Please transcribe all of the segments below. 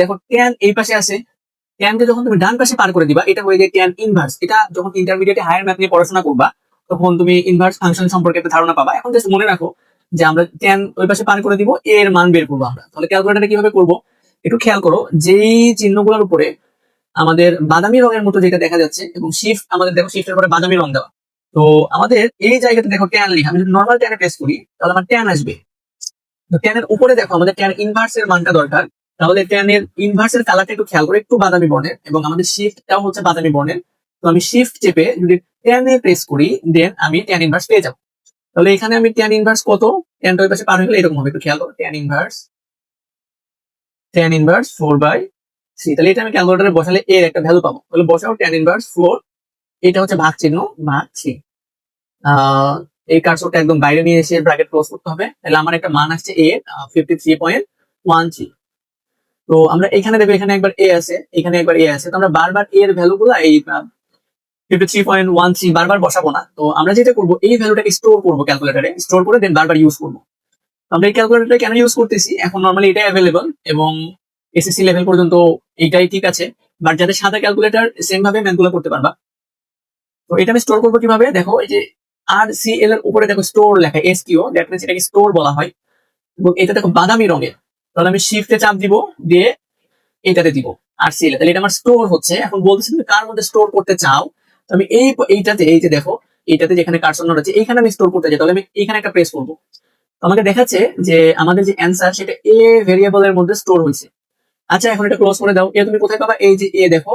দেখো ট্যান এই পাশে আছে, ট্যানকে যখন তুমি ডান পাশে পার করে দিবা এটা হয়ে যায় ট্যান ইনভার্স। এটা যখন ইন্টারমিডিয়েটে হায়ার ম্যাথ নিয়ে পড়াশোনা করবা তখন তুমি ইনভার্স ফাংশন সম্পর্কে একটা ধারণা পাবা। এখন জাস্ট মনে রাখো যে আমরা ট্যান ওই পাশে পার করে দিব, এর মান বের করবো আমরা। তাহলে ক্যালকুলেটরে কিভাবে করবো একটু খেয়াল করো। যেই চিহ্নগুলোর উপরে আমাদের বাদামি রঙের মতো যেটা দেখা যাচ্ছে এবং শিফট, আমাদের দেখো শিফটের পরে বাদামি রং দেওয়া, তো আমাদের এই জায়গাতে দেখো ট্যান লিখা। আমি যদি নর্মাল ট্যানে প্রেস করি তাহলে আমার ট্যান আসবে। তো ট্যানের উপরে দেখো আমাদের ট্যান ইনভার্স এর মানটা দরকার। তাহলে ট্যানের ইনভার্স এর কালারটা একটু খেয়াল করে, একটু বাদামি বর্ণের, এবং আমাদের শিফটটাও হচ্ছে বাদামি বর্ণের। তো আমি শিফট চেপে যদি ট্যানে প্রেস করি দেন আমি ট্যান ইনভার্স পেয়ে যাবো। তাহলে এখানে আমি ট্যান ইনভার্স কত, ট্যানটা ওই পাশে পার হয়ে গেলে এরকম হবে, একটু খেয়াল করো। Tan inverse 4/3। তাহলে এটা আমি ক্যালকুলেটরে বসালে এর একটা ভ্যালু পাবো। তাহলে বসাও ট্যান ইনভার্স 4, এটা হচ্ছে ভাগ চিহ্ন, ভাগ 3। এই কার্সরটা একদম বাইরে নিয়ে এসে ব্র্যাকেট ক্লোজ করতে হবে। তাহলে আমার একটা মান আসছে এ 53.13। তো আমরা এখানে দেখো এখানে একবার এ আছে, এখানে একবার এ আছে। তো আমরা বারবার এর ভ্যালু গুলো এই 53.13 বারবার বসাবো না। তো আমরা যেটা করবো এই ভ্যালুটাকে স্টোর করবো ক্যালকুলেটরে, স্টোর করে দেন বারবার ইউজ করবো। আমরা এই ক্যালকুলেটরটা কেন ইউজ করতেছি, এখন নর্মালি এটাই অ্যাভেলেবল এবং এসএসসি লেভেল পর্যন্ত এইটাই ঠিক আছে। বাট যাদের সাদা ক্যালকুলেটর সেম ভাবে ম্যাথগুলো করতে পারবা। তো এটা আমি স্টোর করবো কিভাবে, দেখো এই যে RCL এর উপরে দেখো স্টোর লেখা, STO, দ্যাট মিন্স এটাকে স্টোর বলা হয়। এবং এটা দেখো বাদামি রঙের। তাহলে আমি শিফটে চাপ দিব, দিয়ে এটাতে দিব RCL। তাহলে এটা আমার স্টোর হচ্ছে। এখন বলতেছি তুমি কার মধ্যে স্টোর করতে চাও, তো আমি এইটাতে, এই যে দেখো এইটাতে যেখানে কার্সর নোড আছে এইখানে আমি স্টোর করতে চাই, তাহলে আমি এইখানে একটা প্রেস করবো। আমাকে দেখাচ্ছে যে আমাদের যে অ্যান্সার সেটা এ ভেরিয়েবলের মধ্যে স্টোর হয়েছে। আচ্ছা এখন এটা ক্লোজ করে দাও। এ তুমি কোথায় পাবা, এই যে এ দেখো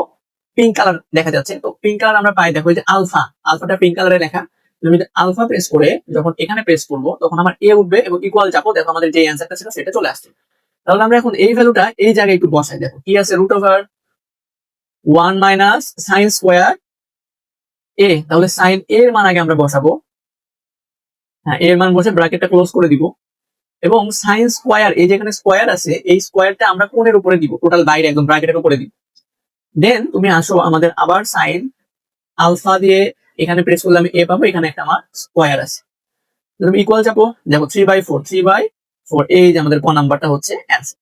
পিঙ্ক কালার দেখা যাচ্ছে। তো পিঙ্ক কালার আমরা পাই দেখো এই যে আলফা, আলফাটা পিঙ্ক কালারে লেখা। তুমি আলফা প্রেস করে যখন এখানে প্রেস করবো তখন আমার এ উঠবে এবং ইকুয়াল চাপো, দেখো আমাদের যে অ্যান্সারটা ছিল সেটা চলে আসছে। তাহলে আমরা এখন এই ভ্যালুটা এই জায়গায় একটু বসাই। দেখো কি আছে, √1 - sin স্কোয়ার এ। তাহলে সাইন এর মান আগে আমরা বসাবো। হ্যাঁ, এর মান বসে ব্র্যাকেটটা ক্লোজ করে দিব এবং সাইন স্কোয়ার, এই যেখানে স্কোয়ার আছে এই স্কোয়ারটা আমরা কোণের উপরে দিব, টোটাল বাইরে একদম ব্র্যাকেটের উপরে দিব। দেন তুমি আসো আমাদের আবার সাইন আলফা দিয়ে এখানে প্রেস করলে আমি এ পাবো, এখানে একটা আমার স্কোয়ার আছে। তুমি ইকুয়াল চাপো, দেখো 3/4, 3/4, এই যে আমাদের ক নাম্বারটা হচ্ছে অ্যান্সার।